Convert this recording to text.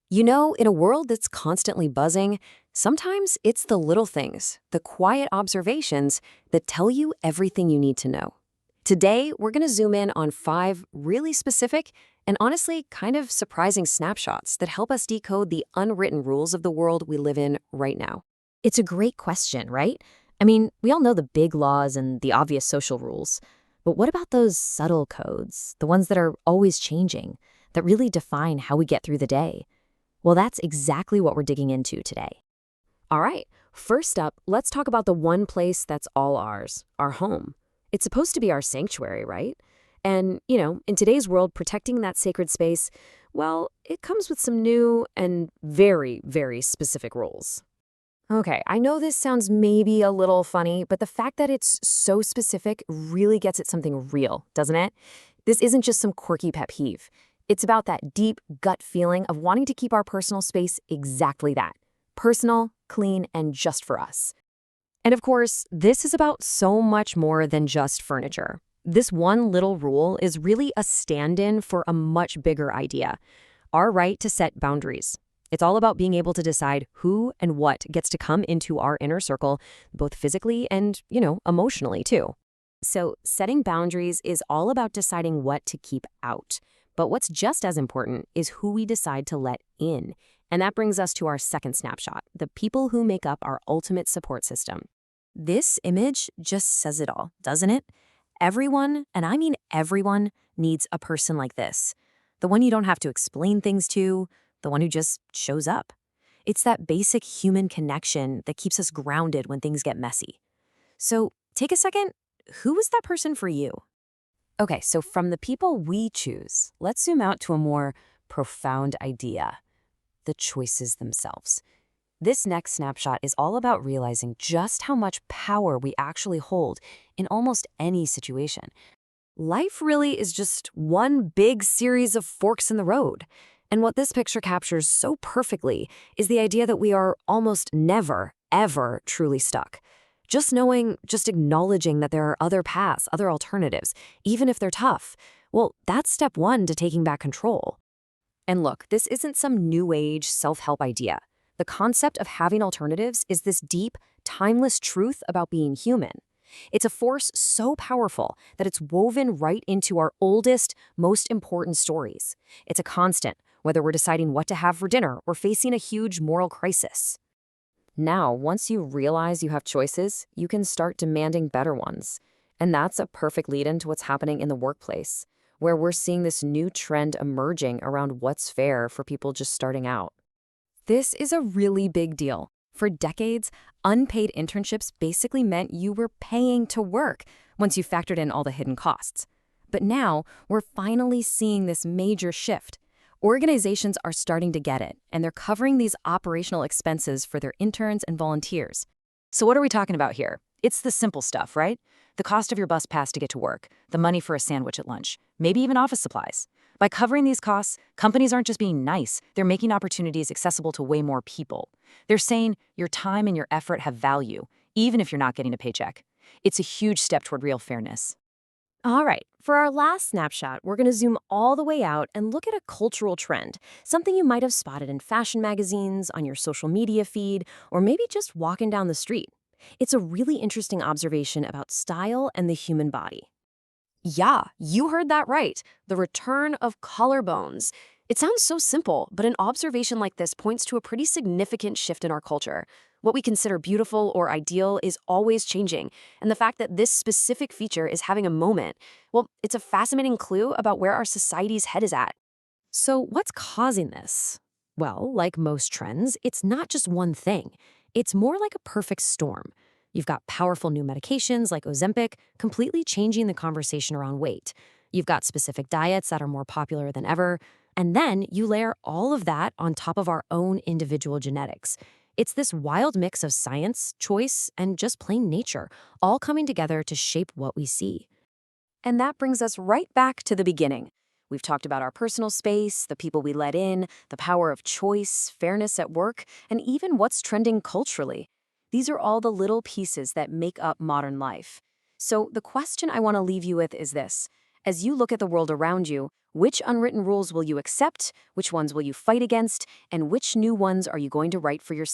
You know, in a world that's constantly buzzing, sometimes it's the little things, the quiet observations that tell you everything you need to know. Today, we're going to zoom in on 5 really specific and honestly kind of surprising snapshots that help us decode the unwritten rules of the world we live in right now. It's a great question, right? I mean, we all know the big laws and the obvious social rules. But what about those subtle codes, the ones that are always changing, that really define how we get through the day? Well, that's exactly what we're digging into today. All right, first up, let's talk about the one place that's all ours, our home. It's supposed to be our sanctuary, right? And, in today's world, protecting that sacred space, well, it comes with some new and very, very specific rules. Okay, I know this sounds maybe a little funny, but the fact that it's so specific really gets at something real, doesn't it? This isn't just some quirky pet peeve. It's about that deep gut feeling of wanting to keep our personal space exactly that. Personal, clean, and just for us. And of course, this is about so much more than just furniture. This one little rule is really a stand-in for a much bigger idea, our right to set boundaries. It's all about being able to decide who and what gets to come into our inner circle, both physically and, emotionally too. So setting boundaries is all about deciding what to keep out. But what's just as important is who we decide to let in. And that brings us to our second snapshot, the people who make up our ultimate support system. This image just says it all, doesn't it? Everyone, and I mean everyone, needs a person like this. The one you don't have to explain things to, the one who just shows up. It's that basic human connection that keeps us grounded when things get messy. So take a second. Who is that person for you? Okay, so from the people we choose, let's zoom out to a more profound idea, the choices themselves. This next snapshot is all about realizing just how much power we actually hold in almost any situation. Life really is just one big series of forks in the road. And what this picture captures so perfectly is the idea that we are almost never, ever truly stuck. Just knowing, just acknowledging that there are other paths, other alternatives, even if they're tough, well, that's step 1 to taking back control. And look, this isn't some new age self-help idea. The concept of having alternatives is this deep, timeless truth about being human. It's a force so powerful that it's woven right into our oldest, most important stories. It's a constant, whether we're deciding what to have for dinner or facing a huge moral crisis. Now, once you realize you have choices, you can start demanding better ones. And that's a perfect lead-in to what's happening in the workplace, where we're seeing this new trend emerging around what's fair for people just starting out. This is a really big deal. For decades, unpaid internships basically meant you were paying to work once you factored in all the hidden costs. But now, we're finally seeing this major shift. Organizations are starting to get it, and they're covering these operational expenses for their interns and volunteers. So what are we talking about here? It's the simple stuff, right? The cost of your bus pass to get to work, the money for a sandwich at lunch, maybe even office supplies. By covering these costs, companies aren't just being nice, they're making opportunities accessible to way more people. They're saying your time and your effort have value, even if you're not getting a paycheck. It's a huge step toward real fairness. All right, for our last snapshot, we're going to zoom all the way out and look at a cultural trend, something you might have spotted in fashion magazines, on your social media feed, or maybe just walking down the street. It's a really interesting observation about style and the human body. Yeah, you heard that right. The return of collarbones. It sounds so simple, but an observation like this points to a pretty significant shift in our culture. What we consider beautiful or ideal is always changing, and the fact that this specific feature is having a moment, well, it's a fascinating clue about where our society's head is at. So what's causing this? Well, like most trends, it's not just one thing. It's more like a perfect storm. You've got powerful new medications like Ozempic completely changing the conversation around weight. You've got specific diets that are more popular than ever. And then you layer all of that on top of our own individual genetics. It's this wild mix of science, choice, and just plain nature, all coming together to shape what we see. And that brings us right back to the beginning. We've talked about our personal space, the people we let in, the power of choice, fairness at work, and even what's trending culturally. These are all the little pieces that make up modern life. So the question I want to leave you with is this. As you look at the world around you, which unwritten rules will you accept, which ones will you fight against, and which new ones are you going to write for yourself?